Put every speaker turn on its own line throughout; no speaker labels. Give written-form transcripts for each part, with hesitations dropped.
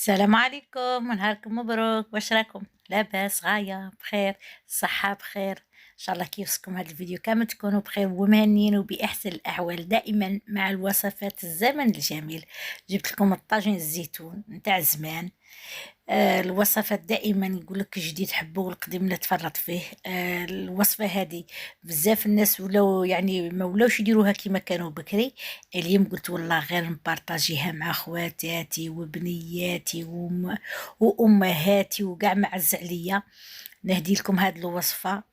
السلام عليكم ونهاركم مبروك، واش راكم؟ لاباس غاية بخير، الصحة بخير، ان شاء الله كيفكم هذا الفيديو كامل تكونوا بخير ومهنيين وبأحسن الأحوال دائما مع الوصفات الزمن الجميل. جبت لكم الطاجين الزيتون نتاع زمان. الوصفات دائما يقول لك جديد حبه والقديم لا تفرط فيه. الوصفة هذه بزاف الناس ولاو يعني ما ولاوش يديروها كما كانوا بكري. اليوم قلت والله غير نبارطاجيها مع خواتاتي وبنياتي وامهاتي وكاع معز عليا. نهدي لكم هذه الوصفة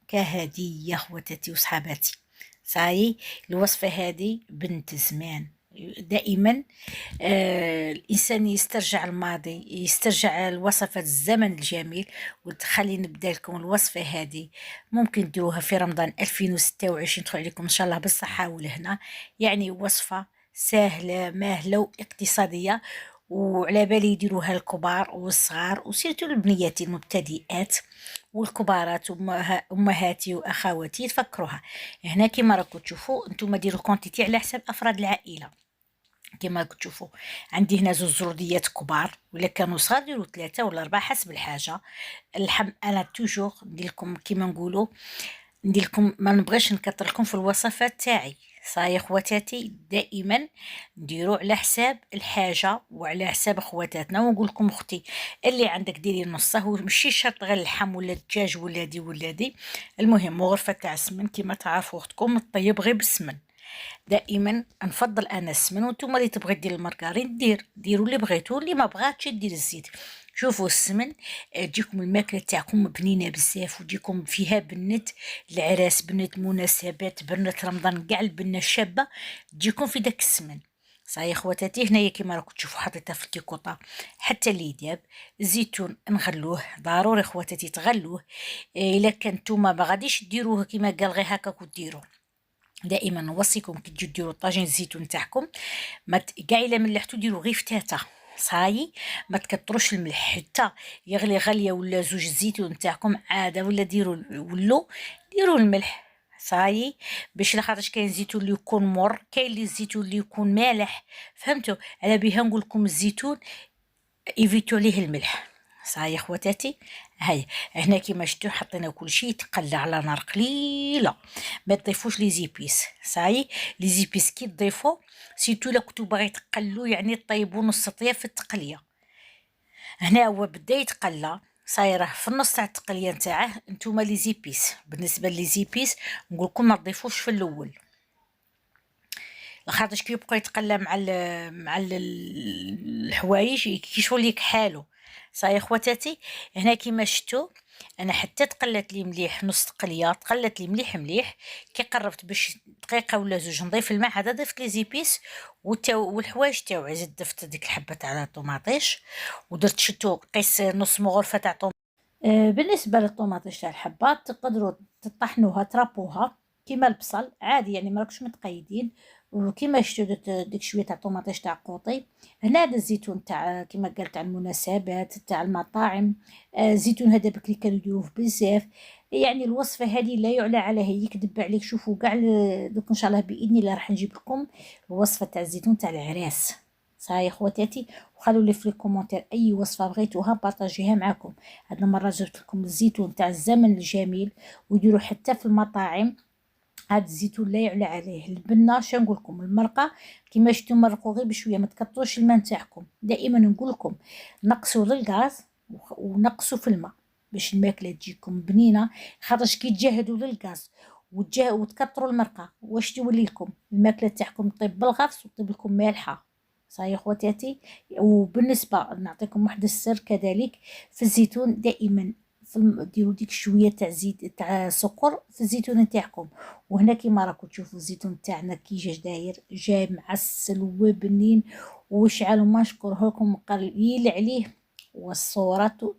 كهدية خواتاتي وصحاباتي. صاي الوصفة هذه بنت زمان دائما. الإنسان يسترجع الماضي، يسترجع الوصفات الزمن الجميل. قلت خلي نبدا لكم الوصفة هذه. ممكن ديروها في رمضان 2026 تدخل عليكم إن شاء الله بالصحة والهنا. يعني وصفة سهلة ماهلة واقتصادية، وعلى بالي يديروها الكبار والصغار وسيرتو البنيات المبتدئات والكبارات امهاتي واخواتي يتفكروها. هنا كما راكم تشوفوا انتم ديروا كونتيتي على حساب افراد العائله. كما راكم تشوفوا عندي هنا زوج زروديات كبار، ولا كانوا صغار ديروا 3 ولا 4 حسب الحاجه. اللحم انا توجور ندير لكم كيما نقولوا، ندير لكم ما نبغيش نكثر لكم في الوصفات تاعي. صاي خواتاتي دائما نديروا على حساب الحاجه وعلى حساب خواتاتنا. ونقول لكم اختي اللي عندك ديري نصه، ومشي شرط غير اللحم ولا الدجاج ولا دي ولا دي. المهم غرفه تاع السمن كما تعرفوا اختكم الطيب غير بالسمن. دائما نفضل انا السمن، وانتم اللي تبغي دير المارغرين ديروا اللي بغيتوا، اللي ما بغاتش دير الزيت. شوفوا السمن تجيكم الماكله تاعكم بنينه بزاف وتجيكم فيها بنت العراس، بنت مناسبات، بنت رمضان، كاع البنه الشابه تجيكم في داك السمن. صاي خواتاتي هنايا كيما راكم تشوفوا حطيتها في الكيكوطه حتى اللي داب. الزيتون نغلوه ضروري خواتاتي تغلوه. الا كان نتوما ما غاديش ديروه كيما قال غير هكاك وديروه. دائما نوصيكم كي تجيو ديروا طاجين الزيتون تاعكم ما كاع الا ملحتو ديروا غير فتاته. صاي ما تكتروش الملح حتى يغلي غليه ولا زوج الزيتون تاعكم عاده، ولا ديروا الملح. صاي باش لخاطرش كاين الزيتون اللي يكون مر، كاين اللي الزيتون اللي يكون مالح. فهمتوا على بها نقول لكم الزيتون ايفيتو ليه الملح. صاي خواتاتي هاي هنا كيما شفتوا حطينا كل شيء يتقلى على نار قليله. ما تضيفوش لي زيبيس. صاي لي زيبيس كي تضيفوا سيتو لا كنتو باغي تقلوا يعني طيبوا نص طيه في التقليه. هنا هو بدا يتقلى. صاي راه في النص تاع التقليه نتاعه. نتوما لي زيبيس بالنسبه لي زيبيس نقول لكم ما تضيفوش في الاول، لخاطرش كي يبقى يتقلى مع الحوايج كيشغل ليك حالو. صاي خواتاتي هنا كيما شفتوا انا حتى تقلت لي مليح نص تقليه، تقلت لي مليح مليح. كي قربت باش دقيقه ولا زوج نضيف الماء هذا ضفت لي زيبيس والحوايج تاوعي. زدت ضفت ديك الحبه تاع الطوماطيش ودرت شتو قيس نص مغرفه تاع طوماطيش. بالنسبة للطوماطيش تاع الحبات تقدروا تطحنوها ترابوها كيما البصل عادي، يعني مراكش متقيدين. وكيما شفتوا درت ديك شويه تاع طوماطيش تاع قوطي. هنا هذا الزيتون تاع كيما قال تاع المناسبات تاع المطاعم. الزيتون هذا بكري كانوا يديروه بزاف. يعني الوصفه هذه لا يعلى عليها يكذب عليك. شوفوا كاع دوك ان شاء الله باذن الله راح نجيب لكم الوصفه تاع الزيتون تاع العراس. صاي خواتاتي وخلوا لي في الكومونتير اي وصفه بغيتوها بارطاجيها معكم. هاد المره جبت لكم الزيتون تاع الزمن الجميل ويديروا حتى في المطاعم. هاد الزيتون لا يعلى عليه. البنه شنو نقول لكم المرقه كيما شفتوا مرقوا غير بشويه، ما تكثروش الماء نتاعكم. دائما نقول لكم نقصوا للغاز ونقصوا في الماء باش الماكله تجيكم بنينه. خاطرش كي تجهدوا للغاز وتكثروا المرقه واش تولي لكم الماكله تاعكم طيب بالغرس وطيب لكم مالحه. صحيح خواتاتي. وبالنسبه نعطيكم واحد السر كذلك في الزيتون دائما ديروا ديك شويه تاع زيت تاع سكر في الزيتون نتاعكم. وهنا كيما راكم تشوفوا الزيتون تاعنا كي داير جاي معسل وبنين وشعل وما نشكره لكم قليل عليه. والصوره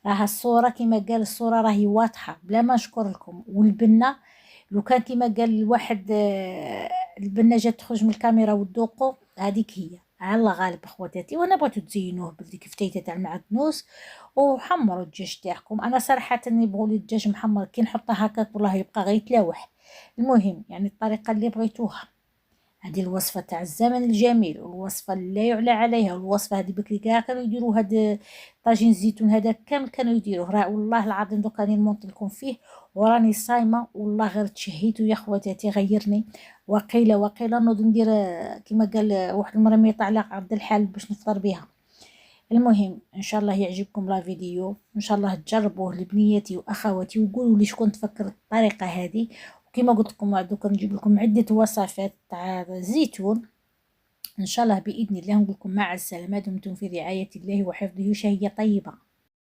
راها الصوره كيما قال الصوره راهي واضحه بلا ما نشكر لكم. والبنه لو كان كيما قال الواحد البنه جات تخرج من الكاميرا وتذوقوا هذيك هي على الله غالب اخواتاتي. وانا بغيتو تزينوه بديك فتيته تاع المعدنوس وحمروا الدجاج تاعكم. انا صراحه يبغوا لي الدجاج محمر كي نحطه هكاك والله يبقى غير يتلاوح. المهم يعني الطريقه اللي بغيتوها. هذه الوصفه تاع الزمن الجميل، والوصفه اللي لا يعلى عليها، والوصفه هذه بكري كاع كانوا يديروا هاد طاجين الزيتون هذا كامل كانوا يديروه، راه والله العظيم دوك راني نمونط لكم فيه وراني صايمه والله غير تشهيت يا خواتاتي غيرني. وقيله نوض ندير كما قال واحد المره ميطع على عبد الحال باش نفطر بها. المهم ان شاء الله يعجبكم لا فيديو، ان شاء الله تجربوه لبنياتي واخواتي وقولوا لي شكون تفكر الطريقه هذه. وكما قلت لكم دوكا نجيب لكم عده وصفات تاع الزيتون ان شاء الله باذن الله. نقول لكم مع السلامه، دمتم في رعايه الله وحفظه، شهيه طيبه.